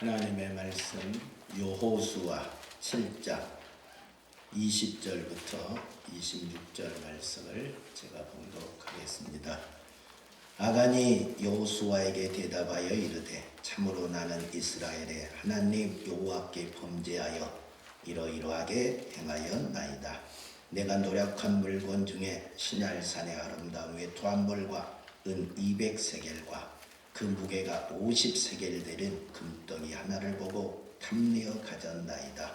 하나님의 말씀 여호수아 7장 20절부터 26절 말씀을 제가 봉독하겠습니다. 아간이 여호수아에게 대답하여 이르되 참으로 나는 이스라엘의 하나님 여호와께 범죄하여 이러이러하게 행하였나이다. 내가 노력한 물건 중에 시날산의 아름다운 외투한벌과 은 200세겔과 그 무게가 50세겔 되는 금덩이 하나를 보고 탐내어 가졌나이다.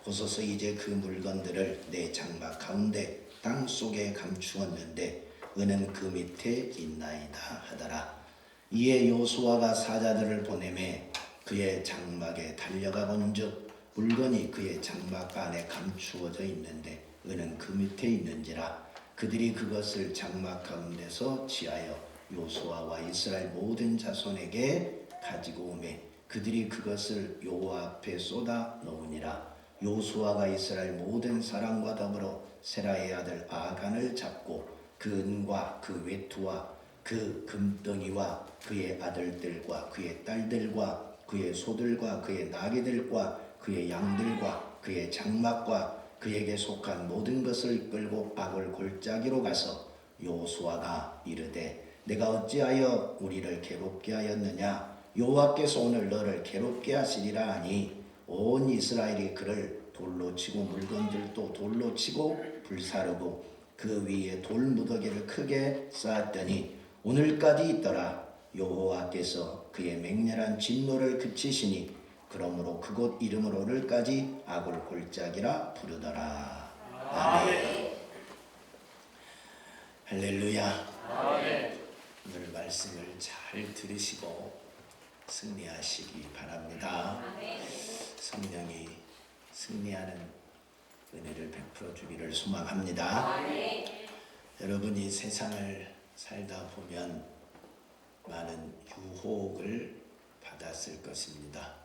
보소서 이제 그 물건들을 내 장막 가운데 땅 속에 감추었는데 은은 그 밑에 있나이다 하더라. 이에 여호수아가 사자들을 보내매 그의 장막에 달려가 본즉 물건이 그의 장막 안에 감추어져 있는데 은은 그 밑에 있는지라. 그들이 그것을 장막 가운데서 취하여 여호수아와 이스라엘 모든 자손에게 가지고 오매 그들이 그것을 여호와 앞에 쏟아 놓으니라. 여호수아가 이스라엘 모든 사람과 더불어 세라의 아들 아간을 잡고 그 은과 그 외투와 그 금덩이와 그의 아들들과 그의 딸들과 그의 소들과 그의 나귀들과 그의 양들과 그의 장막과 그에게 속한 모든 것을 끌고 아골 골짜기로 가서 여호수아가 이르되 내가 어찌하여 우리를 괴롭게 하였느냐? 여호와께서 오늘 너를 괴롭게 하시리라 하니 온 이스라엘이 그를 돌로 치고 물건들도 돌로 치고 불사르고 그 위에 돌무더기를 크게 쌓았더니 오늘까지 있더라. 여호와께서 그의 맹렬한 진노를 그치시니 그러므로 그곳 이름을 오늘까지 아골 골짜기라 부르더라. 아멘. 할렐루야. 아멘. 오늘 말씀을 잘 들으시고 승리하시기 바랍니다. 성령이 승리하는 은혜를 베풀어 주기를 소망합니다. 여러분이 세상을 살다 보면 많은 유혹을 받았을 것입니다.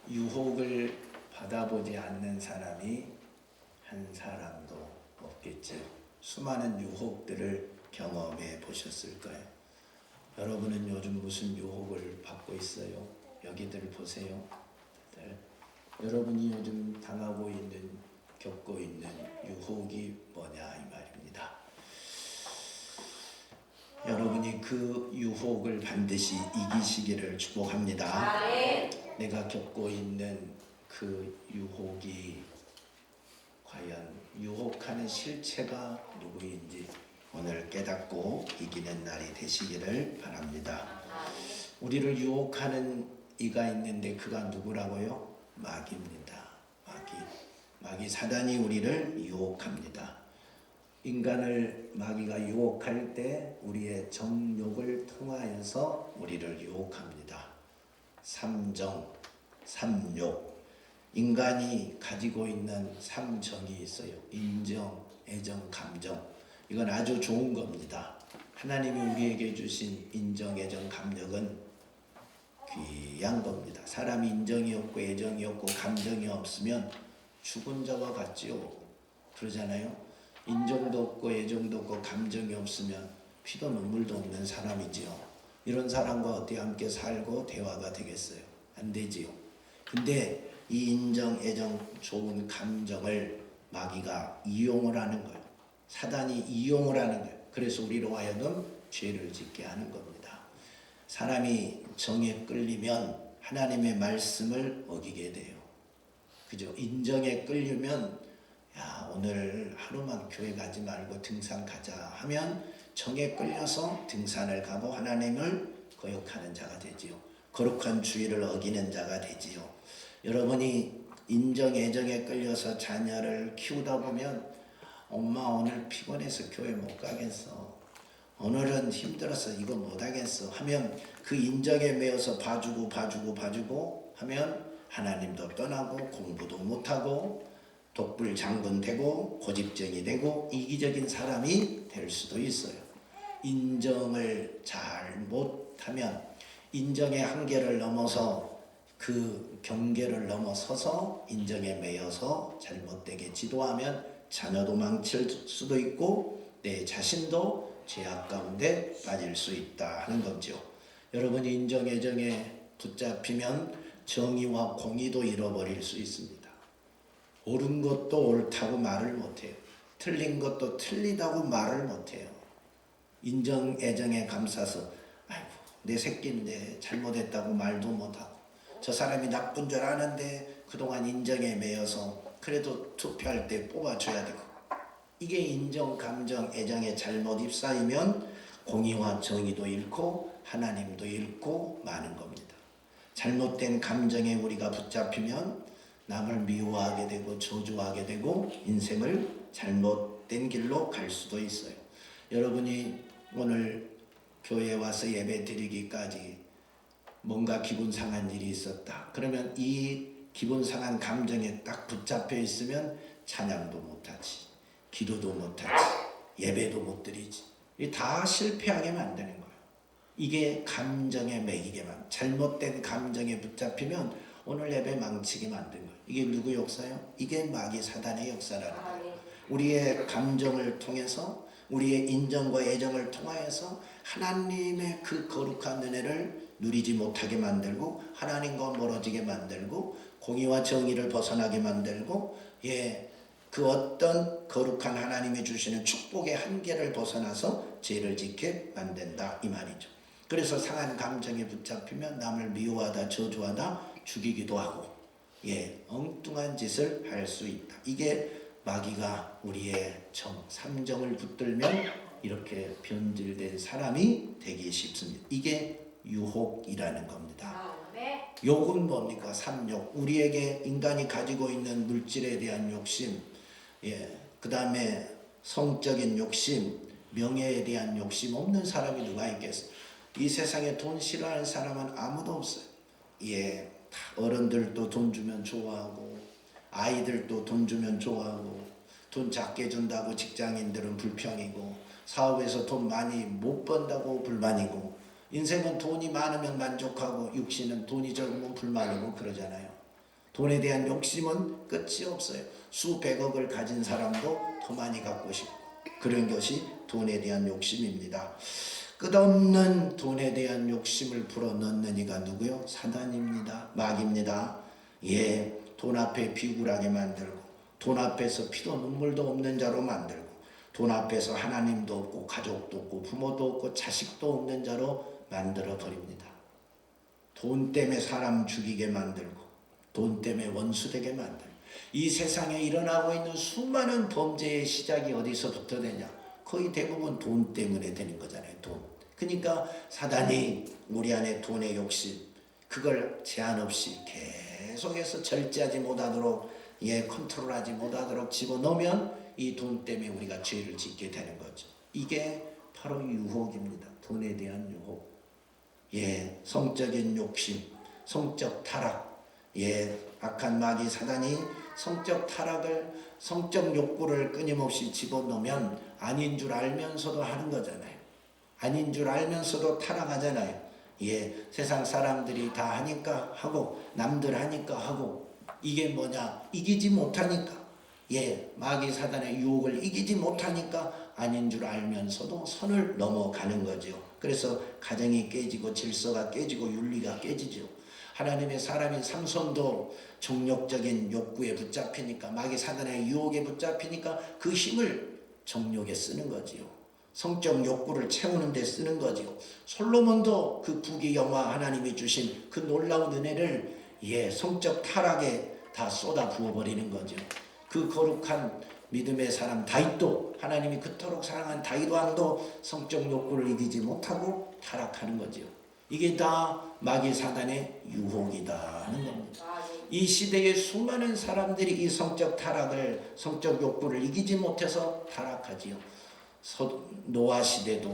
유혹을 받아보지 않는 사람이 한 사람도 없겠죠. 수많은 유혹들을 경험해 보셨을 거예요. 여러분은 요즘 무슨 유혹을 받고 있어요? 여기들 보세요. 여러분이 요즘 당하고 있는, 겪고 있는 유혹이 뭐냐 이 말입니다. 여러분이 그 유혹을 반드시 이기시기를 축복합니다. 내가 겪고 있는 그 유혹이 과연 유혹하는 실체가 누구인지 오늘 깨닫고 이기는 날이 되시기를 바랍니다. 우리를 유혹하는 이가 있는데 그가 누구라고요? 마귀입니다. 마귀 사단이 우리를 유혹합니다. 인간을 마귀가 유혹할 때 우리의 정욕을 통하여서 우리를 유혹합니다. 삼정, 삼욕. 인간이 가지고 있는 삼정이 있어요. 인정, 애정, 감정. 이건 아주 좋은 겁니다. 하나님이 우리에게 주신 인정, 애정, 감정은 귀한 겁니다. 사람이 인정이 없고 애정이 없고 감정이 없으면 죽은 자와 같지요. 그러잖아요. 인정도 없고 애정도 없고 감정이 없으면 피도 눈물도 없는 사람이지요. 이런 사람과 어떻게 함께 살고 대화가 되겠어요? 안 되지요. 근데 이 인정, 애정, 좋은 감정을 마귀가 이용을 하는 거예요. 사단이 이용을 하는 거예요. 그래서 우리로 하여금 죄를 짓게 하는 겁니다. 사람이 정에 끌리면 하나님의 말씀을 어기게 돼요. 그죠? 인정에 끌리면 야 오늘 하루만 교회 가지 말고 등산 가자 하면 정에 끌려서 등산을 가고 하나님을 거역하는 자가 되지요. 거룩한 주의를 어기는 자가 되지요. 여러분이 인정, 애정에 끌려서 자녀를 키우다 보면 엄마 오늘 피곤해서 교회 못 가겠어. 오늘은 힘들어서 이거 못 하겠어 하면 그 인정에 매여서 봐주고 하면 하나님도 떠나고 공부도 못하고 독불 장군 되고 고집쟁이 되고 이기적인 사람이 될 수도 있어요. 인정을 잘 못하면 인정의 한계를 넘어서 그 경계를 넘어서서 인정에 매여서 잘못되게 지도하면 자녀도 망칠 수도 있고 내 자신도 죄악 가운데 빠질 수 있다 하는 거죠. 여러분이 인정, 애정에 붙잡히면 정의와 공의도 잃어버릴 수 있습니다. 옳은 것도 옳다고 말을 못해요. 틀린 것도 틀리다고 말을 못해요. 인정, 애정에 감싸서 아이고 내 새끼인데 잘못했다고 말도 못하고, 저 사람이 나쁜 줄 아는데 그동안 인정에 매여서 그래도 투표할 때 뽑아줘야 되고, 이게 인정, 감정, 애정에 잘못 휩싸이면 공의와 정의도 잃고 하나님도 잃고 마는 겁니다. 잘못된 감정에 우리가 붙잡히면 남을 미워하게 되고 저주하게 되고 인생을 잘못된 길로 갈 수도 있어요. 여러분이 오늘 교회에 와서 예배 드리기까지 뭔가 기분 상한 일이 있었다. 그러면 이 기분 상한 감정에 딱 붙잡혀 있으면 찬양도 못하지, 기도도 못하지, 예배도 못 드리지. 다 실패하게 만드는 거예요. 이게 감정에 매이게만, 잘못된 감정에 붙잡히면 오늘 예배 망치게 만든 거예요. 이게 누구 역사요? 이게 마귀 사단의 역사라는 거예요. 우리의 감정을 통해서, 우리의 인정과 애정을 통하여서 하나님의 그 거룩한 은혜를 누리지 못하게 만들고, 하나님과 멀어지게 만들고, 공의와 정의를 벗어나게 만들고, 그 어떤 거룩한 하나님이 주시는 축복의 한계를 벗어나서 죄를 짓게 만든다 이 말이죠. 그래서 상한 감정에 붙잡히면 남을 미워하다, 저주하다, 죽이기도 하고 엉뚱한 짓을 할 수 있다. 이게 마귀가 우리의 삼정을 붙들면 이렇게 변질된 사람이 되기 쉽습니다. 이게 유혹이라는 겁니다. 욕은 뭡니까? 삼욕. 우리에게 인간이 가지고 있는 물질에 대한 욕심, 그 다음에 성적인 욕심, 명예에 대한 욕심 없는 사람이 누가 있겠어요? 이 세상에 돈 싫어하는 사람은 아무도 없어요. 어른들도 돈 주면 좋아하고, 아이들도 돈 주면 좋아하고, 돈 작게 준다고 직장인들은 불평이고, 사업에서 돈 많이 못 번다고 불만이고, 인생은 돈이 많으면 만족하고 육신은 돈이 적으면 불만이고 그러잖아요. 돈에 대한 욕심은 끝이 없어요. 수백억을 가진 사람도 더 많이 갖고 싶고, 그런 것이 돈에 대한 욕심입니다. 끝없는 돈에 대한 욕심을 불어넣는 이가 누구요? 사단입니다. 마귀입니다. 돈 앞에 비굴하게 만들고, 돈 앞에서 피도 눈물도 없는 자로 만들고, 돈 앞에서 하나님도 없고 가족도 없고 부모도 없고 자식도 없는 자로 만들어 버립니다. 돈 때문에 사람 죽이게 만들고, 돈 때문에 원수되게 만들고, 이 세상에 일어나고 있는 수많은 범죄의 시작이 어디서부터 되냐? 거의 대부분 돈 때문에 되는 거잖아요. 돈. 그러니까 사단이 우리 안에 돈의 욕심, 그걸 제한 없이 계속해서 절제하지 못하도록, 컨트롤하지 못하도록 집어넣으면 이 돈 때문에 우리가 죄를 짓게 되는 거죠. 이게 바로 유혹입니다. 돈에 대한 유혹. 성적인 욕심, 성적 타락. 악한 마귀 사단이 성적 타락을, 성적 욕구를 끊임없이 집어넣으면 아닌 줄 알면서도 하는 거잖아요. 아닌 줄 알면서도 타락하잖아요. 세상 사람들이 다 하니까 하고, 남들 하니까 하고, 이게 뭐냐? 이기지 못하니까. 마귀 사단의 유혹을 이기지 못하니까 아닌 줄 알면서도 선을 넘어가는 거죠. 그래서 가정이 깨지고 질서가 깨지고 윤리가 깨지죠. 하나님의 사람인 삼손도 정욕적인 욕구에 붙잡히니까, 마귀 사단의 유혹에 붙잡히니까 그 힘을 정욕에 쓰는 거지요. 성적 욕구를 채우는 데 쓰는 거지요. 솔로몬도 그 부귀영화 하나님이 주신 그 놀라운 은혜를 성적 타락에 다 쏟아 부어버리는 거죠. 그 거룩한 믿음의 사람 다윗도, 하나님이 그토록 사랑한 다윗 왕도 성적 욕구를 이기지 못하고 타락하는 거죠. 이게 다 마귀 사단의 유혹이다 하는 겁니다. 이 시대의 수많은 사람들이 이 성적 타락을, 성적 욕구를 이기지 못해서 타락하지요. 노아 시대도,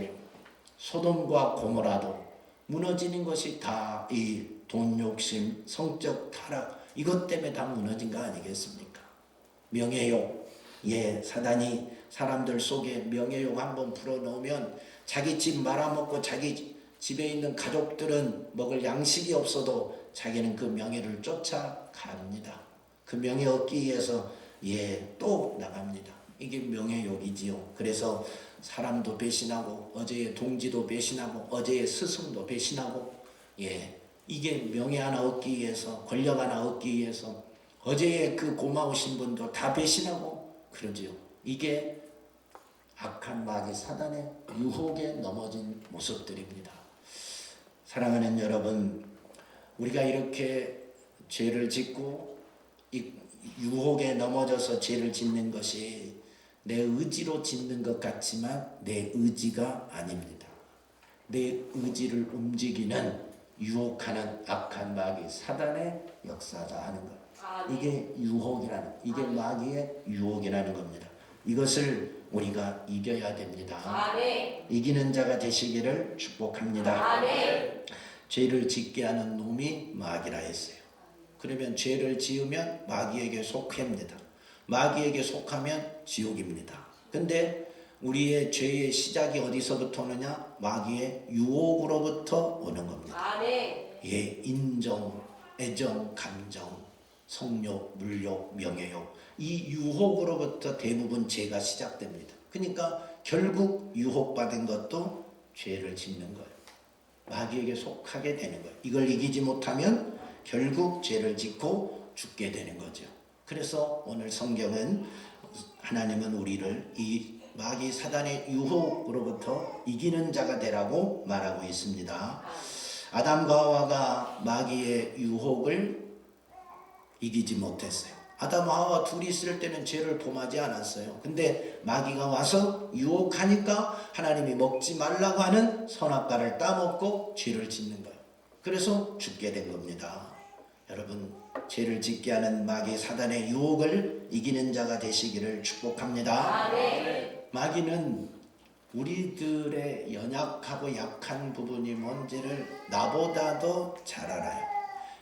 소돔과 고모라도 무너지는 것이 다 이 돈 욕심, 성적 타락, 이것 때문에 다 무너진 거 아니겠습니까? 명예욕. 사단이 사람들 속에 명예욕 한번 불어넣으면 자기 집 말아먹고, 자기 집에 있는 가족들은 먹을 양식이 없어도 자기는 그 명예를 쫓아갑니다. 그 명예 얻기 위해서 또 나갑니다. 이게 명예욕이지요. 그래서 사람도 배신하고, 어제의 동지도 배신하고, 어제의 스승도 배신하고, 이게 명예 하나 얻기 위해서, 권력 하나 얻기 위해서 어제의 그 고마우신 분도 다 배신하고 그러지요. 이게 악한 마귀 사단의 유혹에 넘어진 모습들입니다. 사랑하는 여러분, 우리가 이렇게 죄를 짓고 이 유혹에 넘어져서 죄를 짓는 것이 내 의지로 짓는 것 같지만 내 의지가 아닙니다. 내 의지를 움직이는 유혹하는 악한 마귀 사단의 역사다 하는 것. 이게 유혹이라는, 이게 마귀의 유혹이라는 겁니다. 이것을 우리가 이겨야 됩니다. 이기는 자가 되시기를 축복합니다. 죄를 짓게 하는 놈이 마귀라 했어요. 그러면 죄를 지으면 마귀에게 속합니다. 마귀에게 속하면 지옥입니다. 근데 우리의 죄의 시작이 어디서부터 오느냐? 마귀의 유혹으로부터 오는 겁니다. 예, 인정, 애정, 감정, 성욕, 물욕, 명예욕, 이 유혹으로부터 대부분 죄가 시작됩니다. 그러니까 결국 유혹받은 것도 죄를 짓는 거예요. 마귀에게 속하게 되는 거예요. 이걸 이기지 못하면 결국 죄를 짓고 죽게 되는 거죠. 그래서 오늘 성경은 하나님은 우리를 이 마귀 사단의 유혹으로부터 이기는 자가 되라고 말하고 있습니다. 아담과 하와가 마귀의 유혹을 이기지 못했어요. 아담과 하와 둘이 있을 때는 죄를 범하지 않았어요. 근데 마귀가 와서 유혹하니까 하나님이 먹지 말라고 하는 선악과를 따먹고 죄를 짓는 거예요. 그래서 죽게 된 겁니다. 여러분, 죄를 짓게 하는 마귀 사단의 유혹을 이기는 자가 되시기를 축복합니다. 마귀는 우리들의 연약하고 약한 부분이 뭔지를 나보다도 잘 알아요.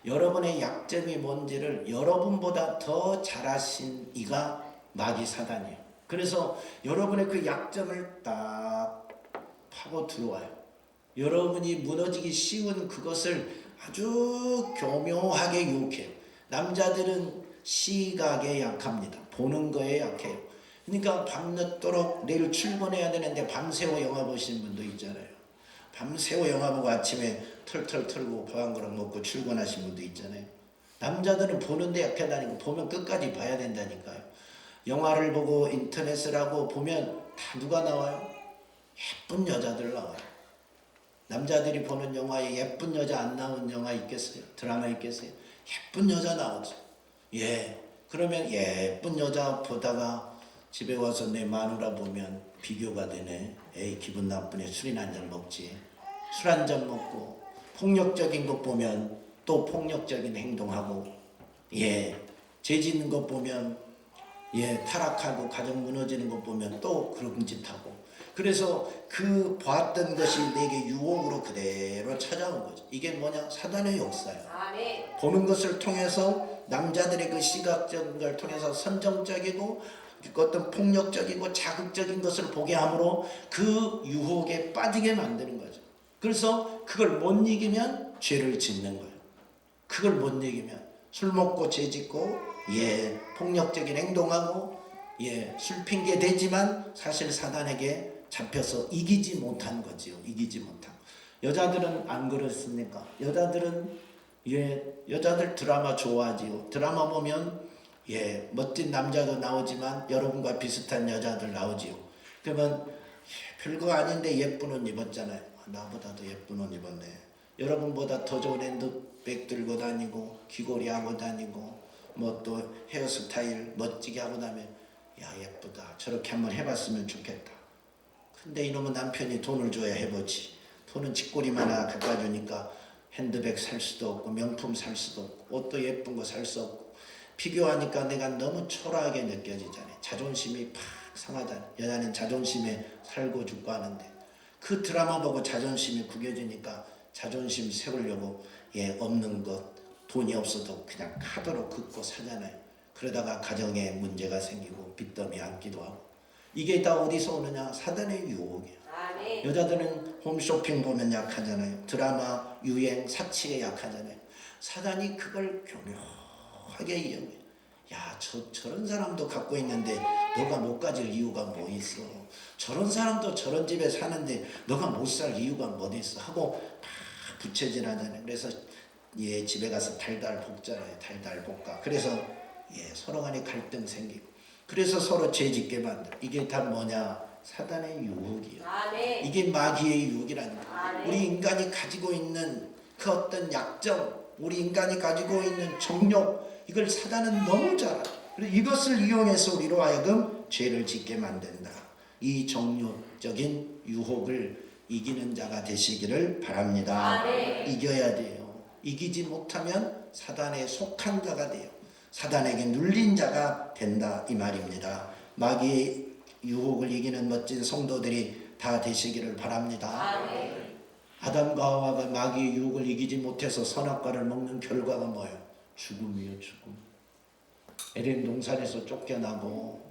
여러분의 약점이 뭔지를 여러분보다 더 잘하신 이가 마귀 사단이에요. 그래서 여러분의 그 약점을 딱 파고 들어와요. 여러분이 무너지기 쉬운 그것을 아주 교묘하게 유혹해요. 남자들은 시각에 약합니다. 보는 거에 약해요. 그러니까 밤늦도록 내일 출근해야 되는데 밤새워 영화 보시는 분도 있잖아요. 밤새워 영화 보고 아침에 털털 털고 밥 한 그릇 먹고 출근하신 분도 있잖아요. 남자들은 보는데 약하다니까. 보면 끝까지 봐야 된다니까요. 영화를 보고 인터넷을 하고 보면 다 누가 나와요? 예쁜 여자들 나와요. 남자들이 보는 영화에 예쁜 여자 안 나온 영화 있겠어요? 드라마 있겠어요? 예쁜 여자 나오죠. 예. 그러면 예쁜 여자 보다가 집에 와서 내 마누라 보면 비교가 되네. 에이, 기분 나쁘네. 술이나 한잔 먹지. 술 한잔 먹고 폭력적인 것 보면 또 폭력적인 행동하고, 예, 죄 짓는 것 보면, 예, 타락하고 가정 무너지는 것 보면 또 그런 짓 하고. 그래서 그 봤던 것이 내게 유혹으로 그대로 찾아온 거죠. 이게 뭐냐? 사단의 역사예요. 보는 것을 통해서 남자들의 그 시각적인 걸 통해서 선정적이고 어떤 폭력적이고 자극적인 것을 보게 함으로 그 유혹에 빠지게 만드는 거죠. 그래서 그걸 못 이기면 죄를 짓는 거예요. 그걸 못 이기면 술 먹고 죄 짓고, 예, 폭력적인 행동하고, 예, 술 핑계 대지만 사실 사단에게 잡혀서 이기지 못한 거지요. 이기지 못한. 여자들은 안 그렇습니까? 여자들은, 예, 여자들 드라마 좋아하지요. 드라마 보면, 예, 멋진 남자도 나오지만 여러분과 비슷한 여자들 나오지요. 그러면 별거 아닌데 예쁜 옷 입었잖아요. 나보다도 예쁜 옷 입었네. 여러분보다 더 좋은 핸드백 들고 다니고 귀걸이 하고 다니고 뭐 또 헤어스타일 멋지게 하고 나면 야, 예쁘다. 저렇게 한번 해봤으면 좋겠다. 근데 이놈은 남편이 돈을 줘야 해보지. 돈은 쥐꼬리만 하나 갖다 주니까 핸드백 살 수도 없고 명품 살 수도 없고 옷도 예쁜 거 살 수 없고 비교하니까 내가 너무 초라하게 느껴지잖아요. 자존심이 팍 상하잖아요. 여자는 자존심에 살고 죽고 하는데 그 드라마 보고 자존심이 구겨지니까 자존심 세우려고, 예, 없는 것, 돈이 없어도 그냥 카드로 긋고 사잖아요. 그러다가 가정에 문제가 생기고 빚더미 안기도 하고. 이게 다 어디서 오느냐? 사단의 유혹이에요. 여자들은 홈쇼핑 보면 약하잖아요. 드라마, 유행, 사치에 약하잖아요. 사단이 그걸 교묘하게 이용해요. 야, 저런 사람도 갖고 있는데 너가 못 가질 이유가 뭐 있어? 저런 사람도 저런 집에 사는데 너가 못 살 이유가 뭐 있어? 하고 막 부채질하잖아요. 그래서 예, 집에 가서 달달 볶잖아요. 달달 볶아. 그래서 예, 서로 간에 갈등 생기고, 그래서 서로 죄짓게 만들어. 이게 다 뭐냐? 사단의 유혹이에요. 이게 마귀의 유혹이라니까. 우리 인간이 가지고 있는 그 어떤 약점, 우리 인간이 가지고 있는 정욕, 이걸 사단은 너무 잘 알아요. 그래서 이것을 이용해서 우리로 하여금 죄를 짓게 만든다. 이 정욕적인 유혹을 이기는 자가 되시기를 바랍니다. 이겨야 돼요. 이기지 못하면 사단에 속한 자가 돼요. 사단에게 눌린 자가 된다, 이 말입니다. 마귀의 유혹을 이기는 멋진 성도들이 다 되시기를 바랍니다. 아담과 하와가 마귀의 유혹을 이기지 못해서 선악과를 먹는 결과가 뭐예요? 죽음이에요, 죽음. 에덴 동산에서 쫓겨나고,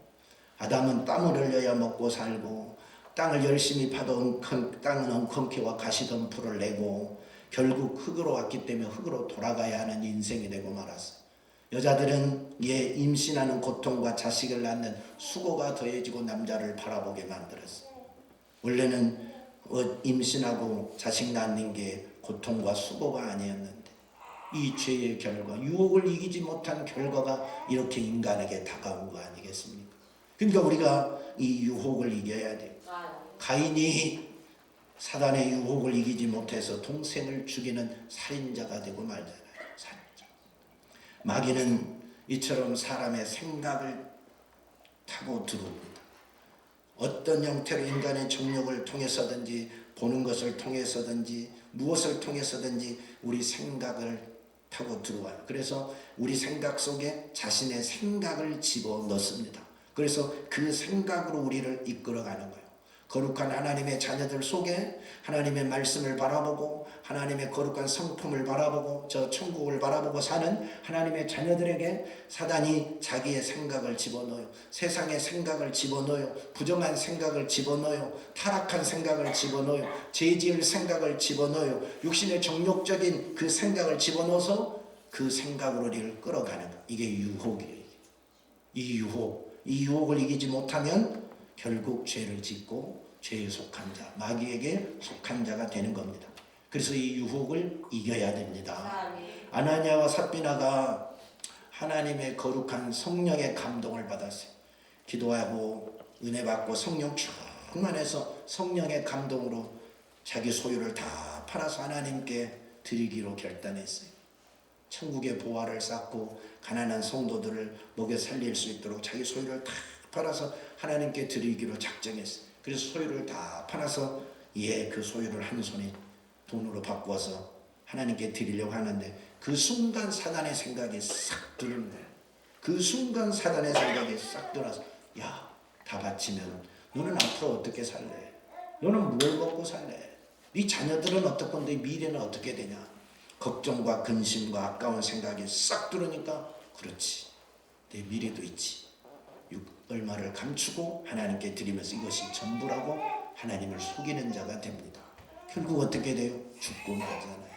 아담은 땀을 흘려야 먹고 살고, 땅을 열심히 파도 땅은 엉겅퀴와 가시덤불을 내고, 결국 흙으로 왔기 때문에 흙으로 돌아가야 하는 인생이 되고 말았어요. 여자들은 임신하는 고통과 자식을 낳는 수고가 더해지고 남자를 바라보게 만들었어요. 원래는 임신하고 자식 낳는 게 고통과 수고가 아니었는데, 이 죄의 결과, 유혹을 이기지 못한 결과가 이렇게 인간에게 다가온 거 아니겠습니까? 그러니까 우리가 이 유혹을 이겨야 돼요. 가인이 사단의 유혹을 이기지 못해서 동생을 죽이는 살인자가 되고 말잖아요. 살인자. 마귀는 이처럼 사람의 생각을 타고 들어옵니다. 어떤 형태로 인간의 정욕을 통해서든지, 보는 것을 통해서든지, 무엇을 통해서든지 우리 생각을 타고 들어와요. 그래서 우리 생각 속에 자신의 생각을 집어넣습니다. 그래서 그 생각으로 우리를 이끌어가는 거예요. 거룩한 하나님의 자녀들 속에 하나님의 말씀을 바라보고, 하나님의 거룩한 성품을 바라보고, 저 천국을 바라보고 사는 하나님의 자녀들에게 사단이 자기의 생각을 집어넣어요. 세상의 생각을 집어넣어요. 부정한 생각을 집어넣어요. 타락한 생각을 집어넣어요. 죄지을 생각을 집어넣어요. 육신의 정욕적인 그 생각을 집어넣어서 그 생각으로 우리를 끌어가는 거. 이게 유혹이에요. 이 유혹을 이기지 못하면 결국 죄를 짓고 죄에 속한 자, 마귀에게 속한 자가 되는 겁니다. 그래서 이 유혹을 이겨야 됩니다. 아나니아와 삽비나가 하나님의 거룩한 성령의 감동을 받았어요. 기도하고 은혜 받고 성령 충만해서 성령의 감동으로 자기 소유를 다 팔아서 하나님께 드리기로 결단했어요. 천국의 보화를 쌓고 가난한 성도들을 먹여 살릴 수 있도록 자기 소유를 다 팔아서 하나님께 드리기로 작정했어요. 그래서 소유를 다 팔아서 그 소유를 한 손에 돈으로 바꾸어서 하나님께 드리려고 하는데, 그 순간 사단의 생각이 싹 드는 거예요. 그 순간 사단의 생각이 싹 들어서, 야, 다 바치면 너는 앞으로 어떻게 살래? 너는 뭘 먹고 살래? 네 자녀들은 어떻건데 미래는 어떻게 되냐? 걱정과 근심과 아까운 생각이 싹 들으니까, 그렇지, 내 미래도 있지. 얼마를 감추고 하나님께 드리면서 이것이 전부라고 하나님을 속이는 자가 됩니다. 결국 어떻게 돼요? 죽고 말잖아요.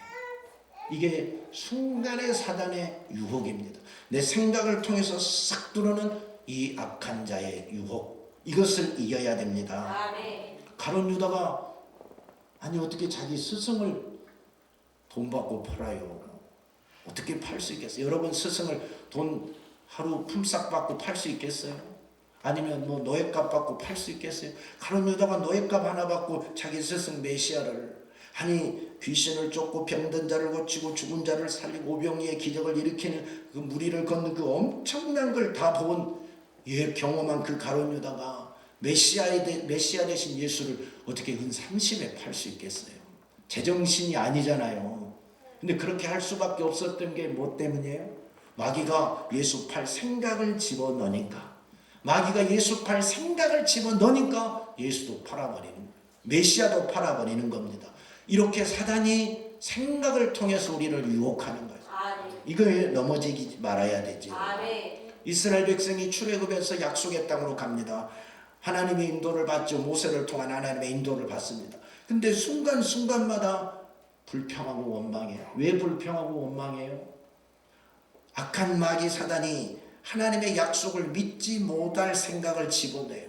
이게 순간의 사단의 유혹입니다. 내 생각을 통해서 싹 들어오는 이 악한 자의 유혹, 이것을 이겨야 됩니다. 가룟 유다가 아니 어떻게 자기 스승을 돈 받고 팔아요? 어떻게 팔 수 있겠어요? 여러분 스승을 돈 하루 품삯 받고 팔 수 있겠어요? 아니면 뭐 노예값 받고 팔 수 있겠어요? 가룟 유다가 노예값 하나 받고 자기 스승 메시아를, 아니 귀신을 쫓고 병든 자를 고치고 죽은 자를 살리고 오병이의 기적을 일으키는 그 무리를 걷는 그 엄청난 걸 다 본 경험한 그 가룟 유다가 메시아 대신 예수를 어떻게 은 30에 팔 수 있겠어요? 제정신이 아니잖아요. 근데 그렇게 할 수밖에 없었던 게 뭐 때문이에요? 마귀가 예수 팔 생각을 집어넣으니까, 마귀가 예수 팔 생각을 집어넣으니까 예수도 팔아버리는 거예요. 메시아도 팔아버리는 겁니다. 이렇게 사단이 생각을 통해서 우리를 유혹하는 거예요. 이거에 넘어지지 말아야 되죠. 이스라엘 백성이 출애굽에서 약속의 땅으로 갑니다. 하나님의 인도를 받죠. 모세를 통한 하나님의 인도를 받습니다. 근데 순간순간마다 불평하고 원망해요. 왜 불평하고 원망해요? 악한 마귀 사단이 하나님의 약속을 믿지 못할 생각을 집어내요.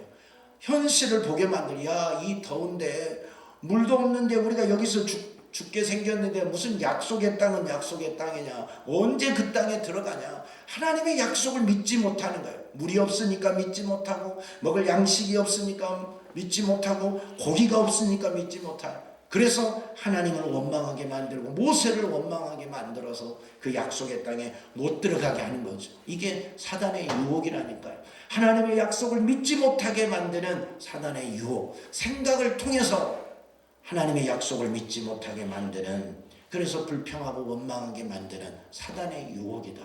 현실을 보게 만들어. 야, 이 더운데 물도 없는데 우리가 여기서 죽게 생겼는데 무슨 약속의 땅은 약속의 땅이냐, 언제 그 땅에 들어가냐. 하나님의 약속을 믿지 못하는 거예요. 물이 없으니까 믿지 못하고, 먹을 양식이 없으니까 믿지 못하고, 고기가 없으니까 믿지 못하고, 그래서 하나님을 원망하게 만들고 모세를 원망하게 만들어서 그 약속의 땅에 못 들어가게 하는 거죠. 이게 사단의 유혹이라니까요. 하나님의 약속을 믿지 못하게 만드는 사단의 유혹, 생각을 통해서 하나님의 약속을 믿지 못하게 만드는, 그래서 불평하고 원망하게 만드는 사단의 유혹이다.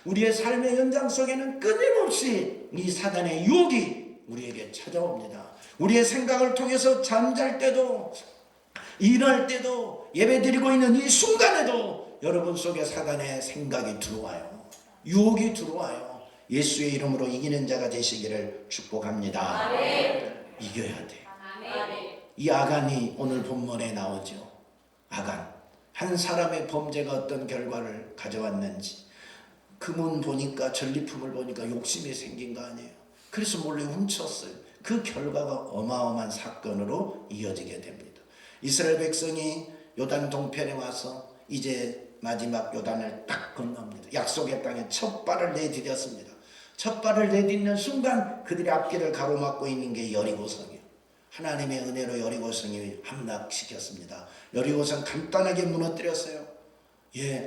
우리의 삶의 연장 속에는 끊임없이 이 사단의 유혹이 우리에게 찾아옵니다. 우리의 생각을 통해서 잠잘 때도, 일할 때도, 예배드리고 있는 이 순간에도 여러분 속에 사단의 생각이 들어와요. 유혹이 들어와요. 예수의 이름으로 이기는 자가 되시기를 축복합니다. 아멘. 이겨야 돼. 아멘. 이 아간이 오늘 본문에 나오죠. 아간, 한 사람의 범죄가 어떤 결과를 가져왔는지, 금은 보니까, 전리품을 보니까 욕심이 생긴 거 아니에요. 그래서 몰래 훔쳤어요. 그 결과가 어마어마한 사건으로 이어지게 됩니다. 이스라엘 백성이 요단 동편에 와서 이제 마지막 요단을 딱 건넙니다. 약속의 땅에 첫 발을 내디뎠습니다. 첫 발을 내딛는 순간 그들의 앞길을 가로막고 있는 게 여리고성이에요. 하나님의 은혜로 여리고성이 함락시켰습니다. 여리고성 간단하게 무너뜨렸어요.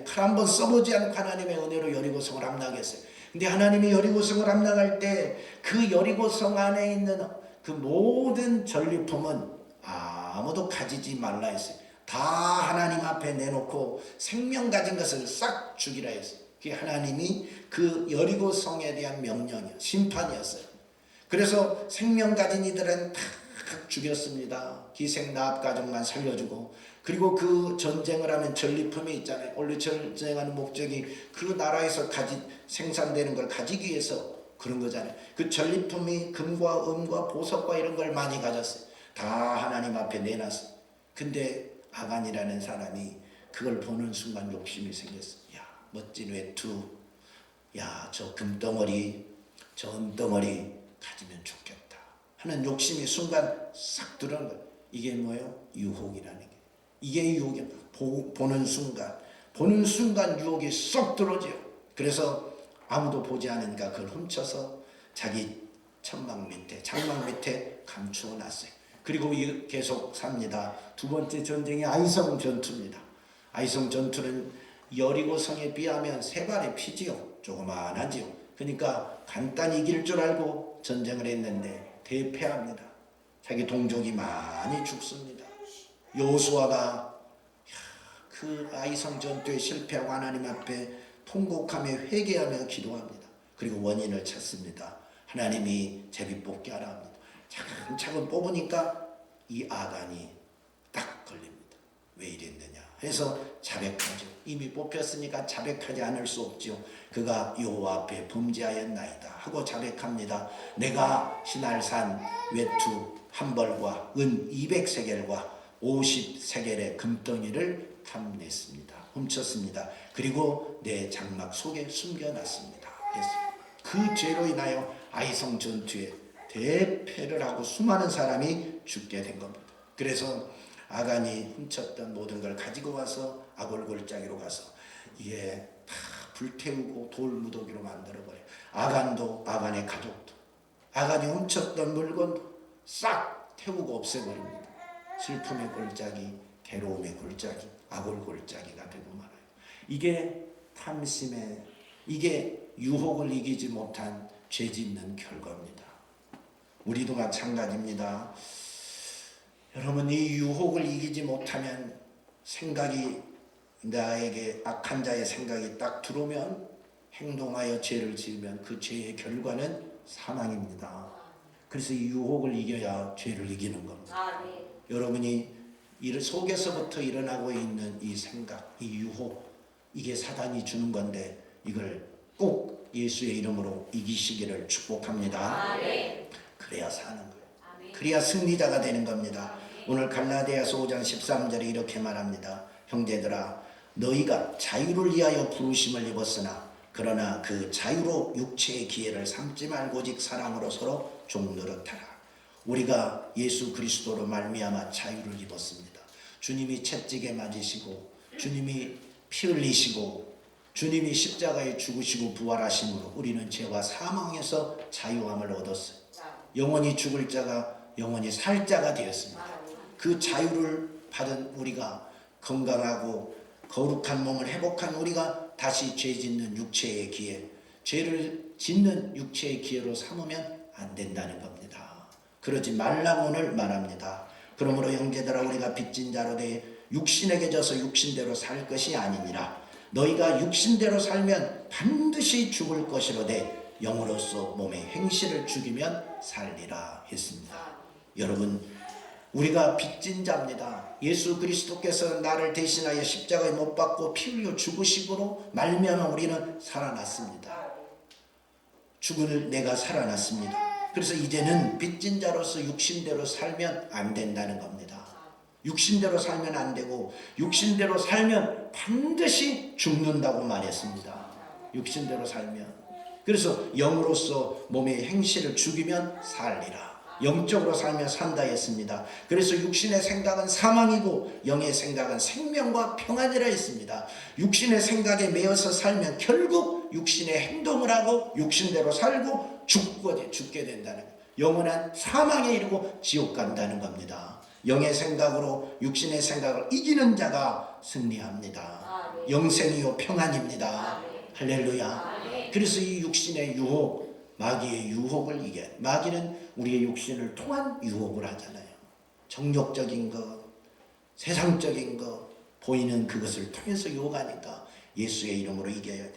칼 한 번 써보지 않고 하나님의 은혜로 여리고성을 함락했어요. 근데 하나님이 여리고성을 함락할 때 그 여리고성 안에 있는 그 모든 전리품은 아무도 가지지 말라 했어요. 다 하나님 앞에 내놓고 생명 가진 것을 싹 죽이라 했어요. 그게 하나님이 그 여리고성에 대한 명령이었어요. 심판이었어요. 그래서 생명 가진 이들은 다 죽였습니다. 기생 나합 가족만 살려주고, 그리고 그 전쟁을 하면 전리품이 있잖아요. 원래 전쟁하는 목적이 그 나라에서 생산되는 걸 가지기 위해서 그런 거잖아요. 그 전리품이 금과 은과 보석과 이런 걸 많이 가졌어요. 다 하나님 앞에 내놨어요. 근데 아간이라는 사람이 그걸 보는 순간 욕심이 생겼어요. 야, 멋진 외투, 야, 저 금덩어리, 저 은덩어리 가지면 좋겠다 하는 욕심이 순간 싹 들어온 거예요. 이게 뭐예요? 유혹이라는 게. 이게 유혹이에요. 보는 순간 유혹이 쏙 들어오죠. 그래서 아무도 보지 않으니까 그걸 훔쳐서 자기 장막 밑에 감추어 놨어요. 그리고 계속 삽니다. 두 번째 전쟁이 아이성 전투입니다. 아이성 전투는 여리고성에 비하면 세 발의 피지요. 조그만하지요. 그러니까 간단히 이길 줄 알고 전쟁을 했는데 대패합니다. 자기 동족이 많이 죽습니다. 여호수아가 그 아이성 전투에 실패하고 하나님 앞에 통곡하며 회개하며 기도합니다. 그리고 원인을 찾습니다. 하나님이 제비뽑기 하라 합니다. 차근차근 뽑으니까 이 아간이 딱 걸립니다. 왜 이랬느냐 해서 자백하죠. 이미 뽑혔으니까 자백하지 않을 수 없죠. 그가 여호와 앞에 범죄하였나이다 하고 자백합니다. 내가 시날산 외투 한 벌과 은 200세겔과 50세겔의 금덩이를 탐냈습니다. 훔쳤습니다. 그리고 내 장막 속에 숨겨놨습니다. 그 죄로 인하여 아이성 전투에 대패를 하고 수많은 사람이 죽게 된 겁니다. 그래서 아간이 훔쳤던 모든 걸 가지고 와서 아골골짜기로 가서 이게 다 불태우고 돌무더기로 만들어버려요. 아간도 아간의 가족도 아간이 훔쳤던 물건도 싹 태우고 없애버립니다. 슬픔의 골짜기, 괴로움의 골짜기, 아골골짜기가 되고 말아요. 이게 탐심의, 이게 유혹을 이기지 못한 죄짓는 결과입니다. 우리도 마찬가지입니다. 여러분, 이 유혹을 이기지 못하면 생각이, 나에게 악한 자의 생각이 딱 들어오면 행동하여 죄를 지으면 그 죄의 결과는 사망입니다. 그래서 이 유혹을 이겨야 죄를 이기는 겁니다. 네. 여러분이 속에서부터 일어나고 있는 이 생각, 이 유혹, 이게 사단이 주는 건데 이걸 꼭 예수의 이름으로 이기시기를 축복합니다. 네. 그래야 사는 거예요. 그래야 승리자가 되는 겁니다. 오늘 갈라디아서 5장 13절에 이렇게 말합니다. 형제들아, 너희가 자유를 위하여 부르심을 입었으나 그러나 그 자유로 육체의 기회를 삼지 말고 오직 사랑으로 서로 종노릇하라. 우리가 예수 그리스도로 말미암아 자유를 입었습니다. 주님이 채찍에 맞으시고 주님이 피 흘리시고 주님이 십자가에 죽으시고 부활하심으로 우리는 죄와 사망에서 자유함을 얻었어요. 영원히 죽을 자가 영원히 살 자가 되었습니다. 그 자유를 받은 우리가 건강하고 거룩한 몸을 회복한 우리가 다시 죄 짓는 육체의 기회, 죄를 짓는 육체의 기회로 삼으면 안 된다는 겁니다. 그러지 말라고 오늘 말합니다. 그러므로 형제들아 우리가 빚진 자로 돼 육신에게 져서 육신대로 살 것이 아니니라. 너희가 육신대로 살면 반드시 죽을 것이로되 영으로서 몸의 행실을 죽이면 살리라 했습니다. 여러분, 우리가 빚진 자입니다. 예수 그리스도께서 나를 대신하여 십자가에 못 박고 피 흘려 죽으심으로 말미암아 우리는 살아났습니다. 죽을 내가 살아났습니다. 그래서 이제는 빚진 자로서 육신대로 살면 안 된다는 겁니다. 육신대로 살면 안 되고 육신대로 살면 반드시 죽는다고 말했습니다. 육신대로 살면. 그래서 영으로서 몸의 행실을 죽이면 살리라. 영적으로 살면 산다 했습니다. 그래서 육신의 생각은 사망이고 영의 생각은 생명과 평안이라 했습니다. 육신의 생각에 매여서 살면 결국 육신의 행동을 하고 육신대로 살고 죽게 된다는 거예요. 영원한 사망에 이르고 지옥 간다는 겁니다. 영의 생각으로 육신의 생각을 이기는 자가 승리합니다. 영생이요 평안입니다. 할렐루야. 그래서 이 육신의 유혹, 마귀의 유혹을 이겨. 마귀는 우리의 육신을 통한 유혹을 하잖아요. 정욕적인 것, 세상적인 것, 보이는 그것을 통해서 유혹하니까 예수의 이름으로 이겨야 돼.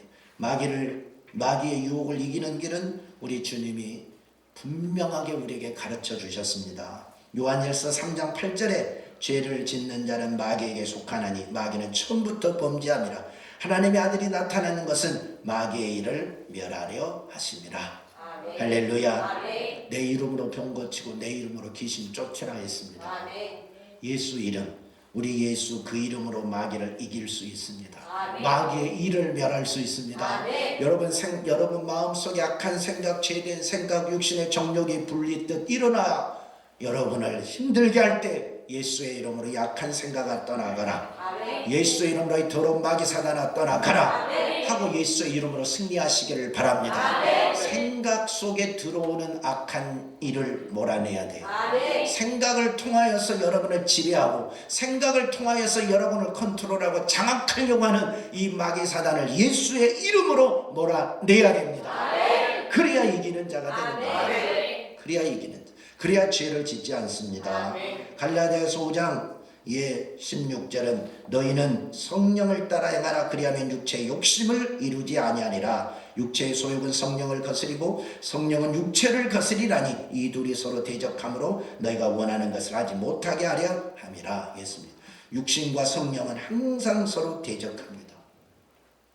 마귀의 유혹을 이기는 길은 우리 주님이 분명하게 우리에게 가르쳐 주셨습니다. 요한일서 3장 8절에 죄를 짓는 자는 마귀에게 속하나니 마귀는 처음부터 범죄함이라. 하나님의 아들이 나타나는 것은 마귀의 일을 멸하려 하심이라. 아멘. 할렐루야. 아멘. 내 이름으로 병 고치고 내 이름으로 귀신 쫓으라 했습니다. 아멘. 예수 이름, 우리 예수 그 이름으로 마귀를 이길 수 있습니다. 아멘. 마귀의 일을 멸할 수 있습니다. 아멘. 여러분 마음속에 악한 생각, 죄된 생각, 육신의 정욕이 불리듯 일어나 여러분을 힘들게 할 때 예수의 이름으로 약한 생각아 떠나가라. 아멘. 예수의 이름으로 더러운 마귀 사단아 떠나가라. 아멘. 하고 예수의 이름으로 승리하시기를 바랍니다. 아멘. 생각 속에 들어오는 악한 일을 몰아내야 돼요. 아멘. 생각을 통하여서 여러분을 지배하고 생각을 통하여서 여러분을 컨트롤하고 장악하려고 하는 이 마귀 사단을 예수의 이름으로 몰아내야 됩니다. 아멘. 그래야 이기는 자가 됩니다. 아멘. 그래야 이기는 자. 그래야 죄를 짓지 않습니다. 아멘. 갈라디아서 5장 16절은 너희는 성령을 따라 행하라. 그리하면 육체의 욕심을 이루지 아니하리라. 육체의 소욕은 성령을 거스리고 성령은 육체를 거스리라니 이 둘이 서로 대적함으로 너희가 원하는 것을 하지 못하게 하려 함이라 했습니다. 육신과 성령은 항상 서로 대적합니다.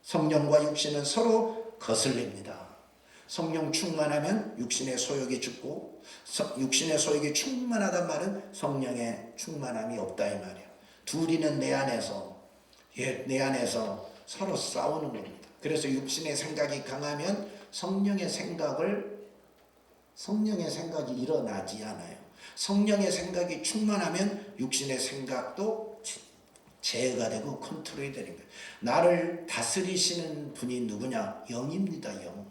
성령과 육신은 서로 거슬립니다. 성령 충만하면 육신의 소욕이 죽고 육신의 소욕이 충만하단 말은 성령의 충만함이 없다 이 말이에요. 둘이는 내 안에서 서로 싸우는 겁니다. 그래서 육신의 생각이 강하면 성령의 생각이 일어나지 않아요. 성령의 생각이 충만하면 육신의 생각도 제어가 되고 컨트롤이 되는 거예요. 나를 다스리시는 분이 누구냐? 영입니다. 영.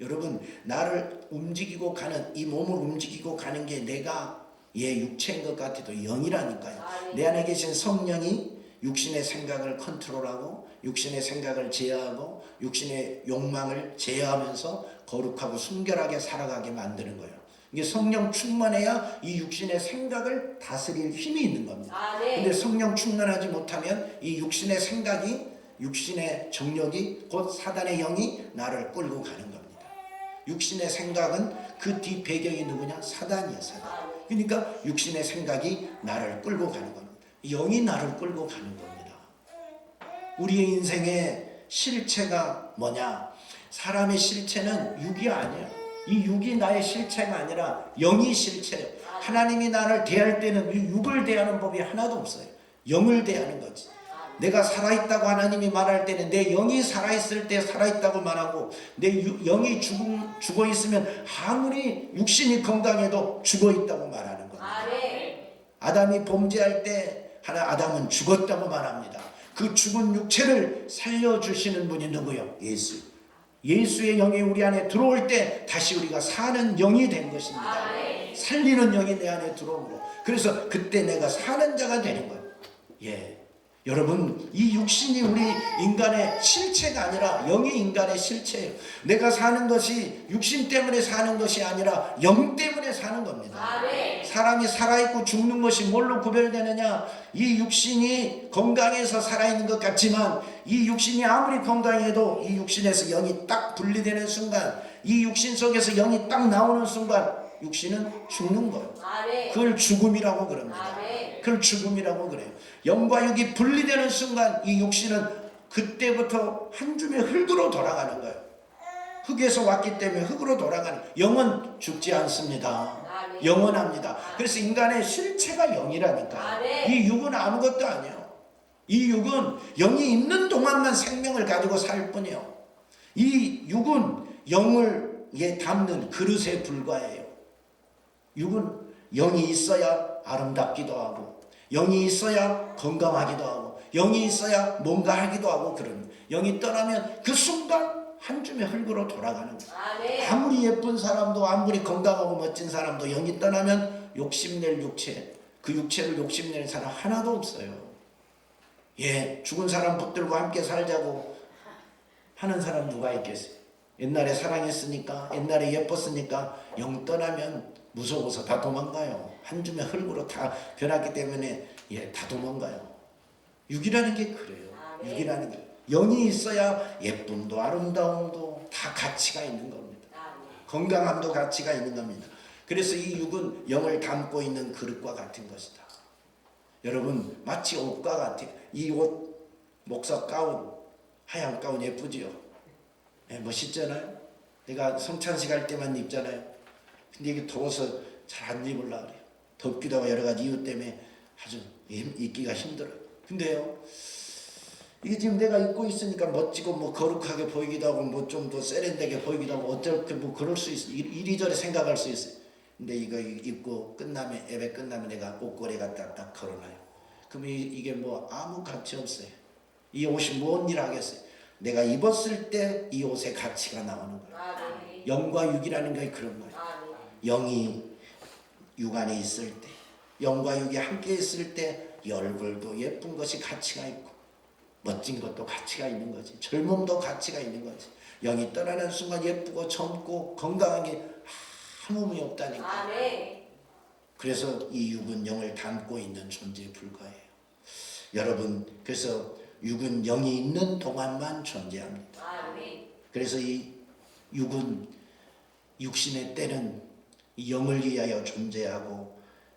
여러분, 나를 움직이고 가는, 이 몸을 움직이고 가는 게 내가 육체인 것 같아도 영이라니까요. 내 안에 계신 성령이 육신의 생각을 컨트롤하고 육신의 생각을 제어하고 육신의 욕망을 제어하면서 거룩하고 순결하게 살아가게 만드는 거예요. 이게 성령 충만해야 이 육신의 생각을 다스릴 힘이 있는 겁니다. 근데 성령 충만하지 못하면 이 육신의 생각이, 육신의 정욕이, 곧 사단의 영이 나를 끌고 가는 겁니다. 육신의 생각은 그 뒤 배경이 누구냐? 사단이야, 사단. 그러니까 육신의 생각이 나를 끌고 가는 겁니다. 영이 나를 끌고 가는 겁니다. 우리의 인생의 실체가 뭐냐? 사람의 실체는 육이 아니에요. 이 육이 나의 실체가 아니라 영이 실체예요. 하나님이 나를 대할 때는 이 육을 대하는 법이 하나도 없어요. 영을 대하는 거지. 내가 살아있다고 하나님이 말할 때는 내 영이 살아있을 때 살아있다고 말하고 내 영이 죽어있으면 아무리 육신이 건강해도 죽어있다고 말하는 겁니다. 아담이 범죄할 때 아담은 죽었다고 말합니다. 그 죽은 육체를 살려주시는 분이 누구요? 예수. 예수의 영이 우리 안에 들어올 때 다시 우리가 사는 영이 된 것입니다. 살리는 영이 내 안에 들어오므로. 그래서 그때 내가 사는 자가 되는 거예요. 예. 여러분, 이 육신이 우리 인간의 실체가 아니라 영이 인간의 실체예요. 내가 사는 것이 육신 때문에 사는 것이 아니라 영 때문에 사는 겁니다. 사람이 살아있고 죽는 것이 뭘로 구별되느냐? 이 육신이 건강해서 살아있는 것 같지만 이 육신이 아무리 건강해도 이 육신에서 영이 딱 분리되는 순간, 이 육신 속에서 영이 딱 나오는 순간 육신은 죽는 거예요. 그걸 죽음이라고 그럽니다. 그걸 죽음이라고 그래요. 영과 육이 분리되는 순간 이 육신은 그때부터 한 줌의 흙으로 돌아가는 거예요. 흙에서 왔기 때문에 흙으로 돌아가는. 영은 죽지 않습니다. 영원합니다. 그래서 인간의 실체가 영이라니까. 이 육은 아무것도 아니에요. 이 육은 영이 있는 동안만 생명을 가지고 살 뿐이에요. 이 육은 영을 담는 그릇에 불과해요. 육은 영이 있어야 아름답기도 하고, 영이 있어야 건강하기도 하고, 영이 있어야 뭔가 하기도 하고 그런. 영이 떠나면 그 순간 한 줌의 흙으로 돌아가는 거예요. 아무리 예쁜 사람도, 아무리 건강하고 멋진 사람도 영이 떠나면 욕심낼 육체, 그 육체를 욕심내는 사람 하나도 없어요. 예, 죽은 사람 붙들고 함께 살자고 하는 사람 누가 있겠어요? 옛날에 사랑했으니까, 옛날에 예뻤으니까 영 떠나면 무서워서 다 도망가요. 한 줌의 흙으로 다 변했기 때문에 다 도망가요. 육이라는 게 그래요. 육이라는 게 영이 있어야 예쁨도 아름다움도 다 가치가 있는 겁니다. 건강함도 가치가 있는 겁니다. 그래서 이 육은 영을 담고 있는 그릇과 같은 것이다. 여러분, 마치 옷과 같아요. 이 옷, 목사 가운, 하얀 가운 예쁘지요? 멋있잖아요. 내가 성찬식 할 때만 입잖아요. 근데 이게 더워서 잘 안 입으려고 그래요. 덥기도 하고 여러 가지 이유 때문에 아주 입기가 힘들어요. 근데요, 이게 지금 내가 입고 있으니까 멋지고 뭐 거룩하게 보이기도 하고 뭐 좀 더 세련되게 보이기도 하고 어쩔 뭐 그럴 수 있어. 이리저리 생각할 수 있어요. 근데 이거 입고 끝나면, 예배 끝나면 내가 옷걸이 갖다 딱 걸어놔요. 그럼 이게 뭐 아무 가치 없어요. 이 옷이 뭔 일 하겠어요. 내가 입었을 때 이 옷의 가치가 나오는 거예요. 영과 육이라는 게 그런 거예요. 영이 육 안에 있을 때, 영과 육이 함께 있을 때 이 얼굴도 예쁜 것이 가치가 있고 멋진 것도 가치가 있는 거지. 젊음도 가치가 있는 거지. 영이 떠나는 순간 예쁘고 젊고 건강한 게 아무 의미 없다니까. 그래서 이 육은 영을 담고 있는 존재에 불과해요. 여러분, 그래서 육은 영이 있는 동안만 존재합니다. 그래서 이 육은, 육신의 때는 영을 위하여 존재하고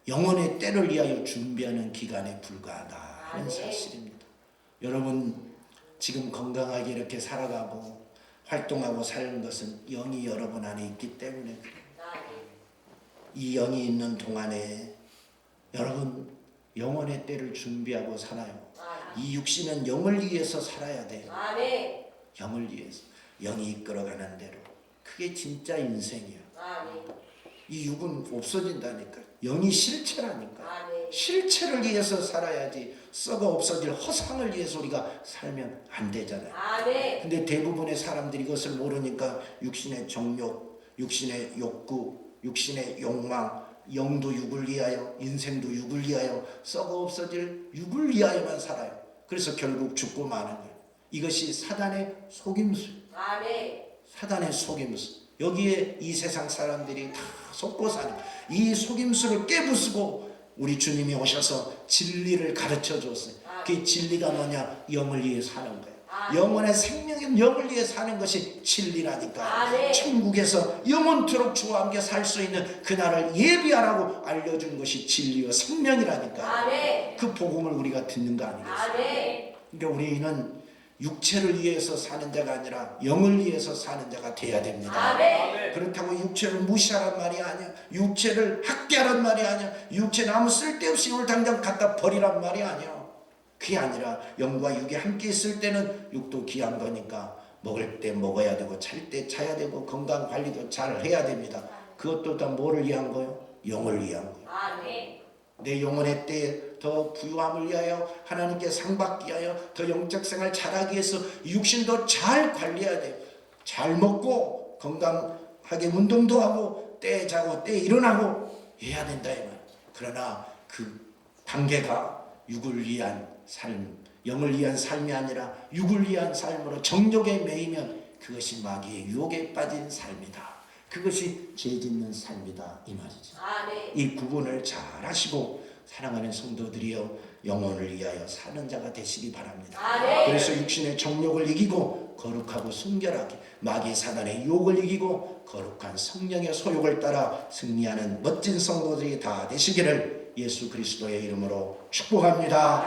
영혼의 때를 위하여 준비하는 기간에 불과하다는 사실입니다. 여러분, 지금 건강하게 이렇게 살아가고 활동하고 사는 것은 영이 여러분 안에 있기 때문에 이 영이 있는 동안에 여러분 영혼의 때를 준비하고 살아요. 이 육신은 영을 위해서 살아야 돼요. 영을 위해서, 영이 이끌어가는 대로. 그게 진짜 인생이야. 이 육은 없어진다니까. 영이 실체라니까. 실체를 위해서 살아야지 썩어 없어질 허상을 위해서 우리가 살면 안 되잖아요. 근데 대부분의 사람들이 이것을 모르니까 육신의 정욕, 육신의 욕구, 육신의 욕망, 영도 육을 위하여, 인생도 육을 위하여, 썩어 없어질 육을 위하여만 살아요. 그래서 결국 죽고 마는 거예요. 이것이 사단의 속임수. 사단의 속임수. 여기에 이 세상 사람들이 다 속고 사는, 이 속임수를 깨부수고 우리 주님이 오셔서 진리를 가르쳐 줬어요. 그 진리가 뭐냐? 영을 위해 사는 거예요. 영혼의 생명인 영을 위해 사는 것이 진리라니까. 천국에서 영원토록 주와 함께 살 수 있는 그날을 예비하라고 알려준 것이 진리와 생명이라니까. 그 복음을 우리가 듣는 거 아니겠어요? 그러니까 우리는 육체를 위해서 사는 자가 아니라 영을 위해서 사는 자가 돼야 됩니다. 그렇다고 육체를 무시하란 말이 아니야. 육체를 학대하란 말이 아니야. 육체는 아무 쓸데없이 오늘 당장 갖다 버리란 말이 아니야. 그게 아니라 영과 육이 함께 있을 때는 육도 귀한 거니까 먹을 때 먹어야 되고 잘 때 자야 되고 건강 관리도 잘 해야 됩니다. 그것도 다 뭐를 위한 거요? 영을 위한 거요. 내 영혼의 때에 더 부유함을 위하여 하나님께 상 받기 위하여 더 영적 생활 잘하기 위해서 육신도 잘 관리해야 돼요. 잘 먹고 건강하게 운동도 하고 때 자고 때 일어나고 해야 된다 이 말. 그러나 그 단계가 육을 위한 삶, 영을 위한 삶이 아니라 육을 위한 삶으로 정욕에 매이면 그것이 마귀의 유혹에 빠진 삶이다. 그것이 죄 짓는 삶이다 이 말이죠. 이 구분을 잘 하시고 사랑하는 성도들이여 영혼을 위하여 사는 자가 되시기 바랍니다. 그래서 육신의 정욕을 이기고 거룩하고 순결하게 마귀 사단의 유혹을 이기고 거룩한 성령의 소욕을 따라 승리하는 멋진 성도들이 다 되시기를 예수 그리스도의 이름으로 축복합니다.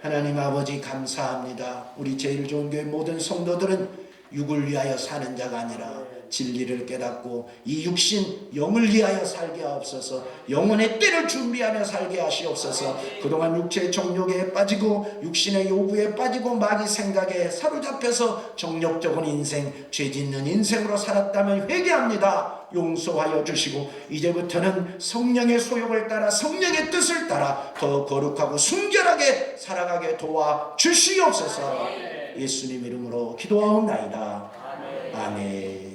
하나님 아버지 감사합니다. 우리 제일 좋은 교회 모든 성도들은 육을 위하여 사는 자가 아니라 진리를 깨닫고 이 육신 영을 위하여 살게 하옵소서. 영혼의 때를 준비하며 살게 하시옵소서. 그동안 육체의 정욕에 빠지고 육신의 요구에 빠지고 마귀 생각에 사로잡혀서 정욕적인 인생, 죄 짓는 인생으로 살았다면 회개합니다. 용서하여 주시고 이제부터는 성령의 소욕을 따라 성령의 뜻을 따라 더 거룩하고 순결하게 살아가게 도와 주시옵소서. 예수님 이름으로 기도하옵나이다. 아멘.